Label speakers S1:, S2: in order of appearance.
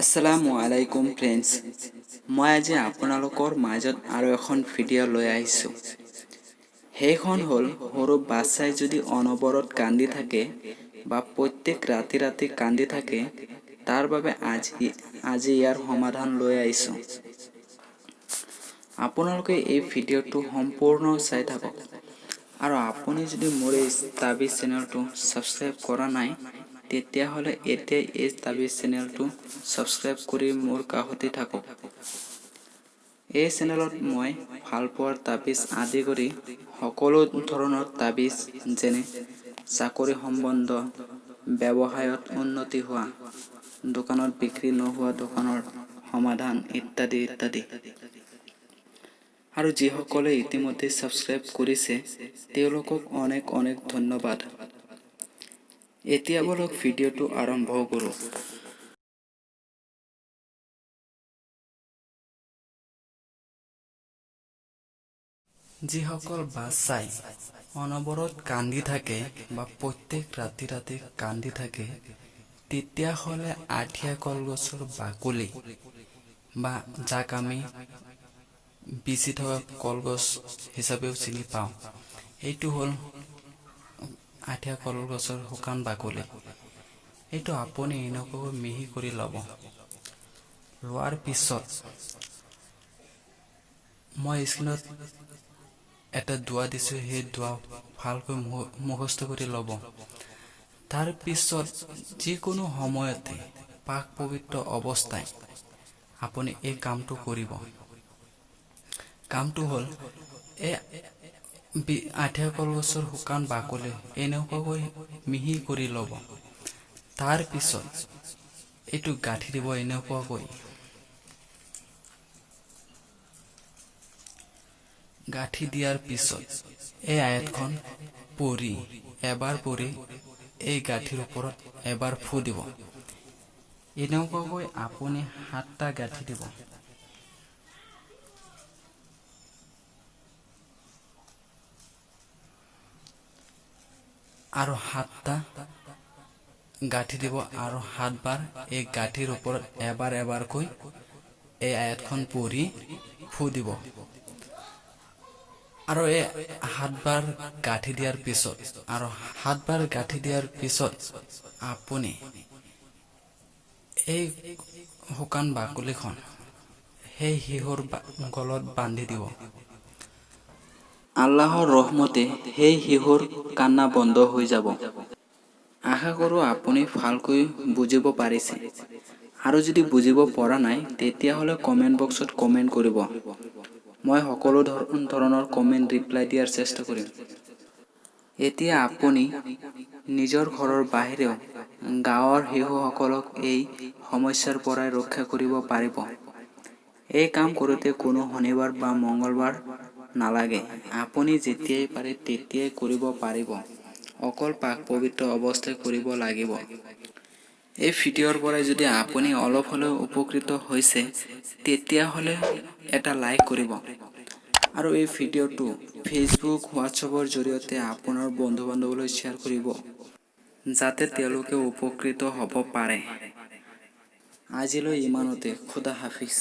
S1: আসসালামু আলাইকুম ফ্ৰেণ্ডছ, মই আজি আপোনালোকৰ মাজত আৰু এখন ভিডিঅ' লৈ আহিছোঁ। সেইখন হ'ল সৰু বাচ্চাই যদি অনবৰত কান্দি থাকে বা প্ৰত্যেক ৰাতি ৰাতি কান্দি থাকে, তাৰ বাবে আজি ইয়াৰ সমাধান লৈ আহিছোঁ। আপোনালোকে এই ভিডিঅ'টো সম্পূৰ্ণ চাই থাকক। আৰু আপুনি যদি মোৰ এই তাবিজ চেনেলটো ছাবস্ক্ৰাইব কৰা নাই, তেতিয়াহ'লে এতিয়াই এই তাবিজ চেনেলটো ছাবস্ক্ৰাইব কৰি মোৰ কাষতে থাকক। এই চেনেলত মই ভালপোৱাৰ তাবিজ আদি কৰি সকলো ধৰণৰ তাবিজ, যেনে চাকৰি সম্বন্ধ, ব্যৱসায়ত উন্নতি হোৱা, দোকানত বিক্ৰী নোহোৱা দোকানৰ সমাধান ইত্যাদি ইত্যাদি। আৰু যিসকলে ইতিমধ্যে ছাবস্ক্ৰাইব কৰিছে, তেওঁলোকক অনেক অনেক ধন্যবাদ। এতিয়া বলক ভিডিঅ'টো আৰম্ভ কৰোঁ। যিসকল বাচ্চাই অনবৰত কান্দি থাকে বা প্ৰত্যেক ৰাতি ৰাতি কান্দি থাকে, তেতিয়াহ'লে আঠিয়া কলগছৰ বাকলি বা যাক আমি বিচি থকা কলগছ হিচাপেও চিনি পাওঁ, এইটো হ'ল আঠিয়া কলগছৰ শুকান বাকলি। এইটো আপুনি এনেকৈ মিহি কৰি ল'ব। লোৱাৰ পিছত মই স্ক্ৰীনত এটা দোৱা দিছোঁ, সেই দোৱা ভালকৈ মুখস্থ কৰি ল'ব। তাৰ পিছত যিকোনো সময়তে পাক পবিত্ৰ অৱস্থায় আপুনি এই কামটো কৰিব। কামটো হ'ল এই আঠিয়া কলগছৰ শুকান বাকলি এনেকুৱাকৈ মিহি কৰি ল'ব। তাৰ পিছত এইটো গাঁঠি দিব এনেকুৱাকৈ। গাঁঠি দিয়াৰ পিছত এই আয়াতখন এবাৰ পঢ়ি এই গাঁঠিৰ ওপৰত এবাৰ ফু দিব। এনেকুৱাকৈ আপুনি 7টা গাঁঠি দিব। আৰু 7টা গাঁঠি দিব আৰু 7 বাৰ এই গাঁঠিৰ ওপৰত এবাৰ এবাৰকৈ এই আয়াতখন পঢ়ি ফু দিব। আৰু এই 7 বাৰ গাঁঠি দিয়াৰ পিছত আপুনি এই শুকান বাকলিখন সেই শিশুৰ গলত বান্ধি দিব। আল্লাহৰ ৰহমতে সেই শিশুৰ কান্না বন্ধ হৈ যাব। আশা কৰোঁ আপুনি ভালকৈ বুজিব পাৰিছে। আৰু যদি বুজিব পৰা নাই, তেতিয়াহ'লে কমেণ্ট বক্সত কমেণ্ট কৰিব। মই সকলো ধৰণৰ কমেণ্ট ৰিপ্লাই দিয়াৰ চেষ্টা কৰিম। এতিয়া আপুনি নিজৰ ঘৰৰ বাহিৰেও গাঁৱৰ শিশুসকলক এই সমস্যাৰ পৰাই ৰক্ষা কৰিব পাৰিব। এই কাম কৰোঁতে কোনো শনিবাৰ বা মঙ্গলবাৰ নালাগে। আপুনি যেতিয়াই পাৰে তেতিয়াই কৰিব পাৰিব। অকল পাক পবিত্ৰ অৱস্থাই কৰিব লাগিব। এই ভিডিঅ'ৰ পৰাই যদি আপুনি অলপ হ'লেও উপকৃত হৈছে, তেতিয়াহ'লে এটা লাইক কৰিব। আৰু এই ভিডিঅ'টো ফেচবুক, হোৱাটছএপৰ জৰিয়তে আপোনাৰ বন্ধু বান্ধৱলৈ শ্বেয়াৰ কৰিব, যাতে তেওঁলোকে উপকৃত হ'ব পাৰে। আজিলৈ ইমানতে। খুদা হাফিজ।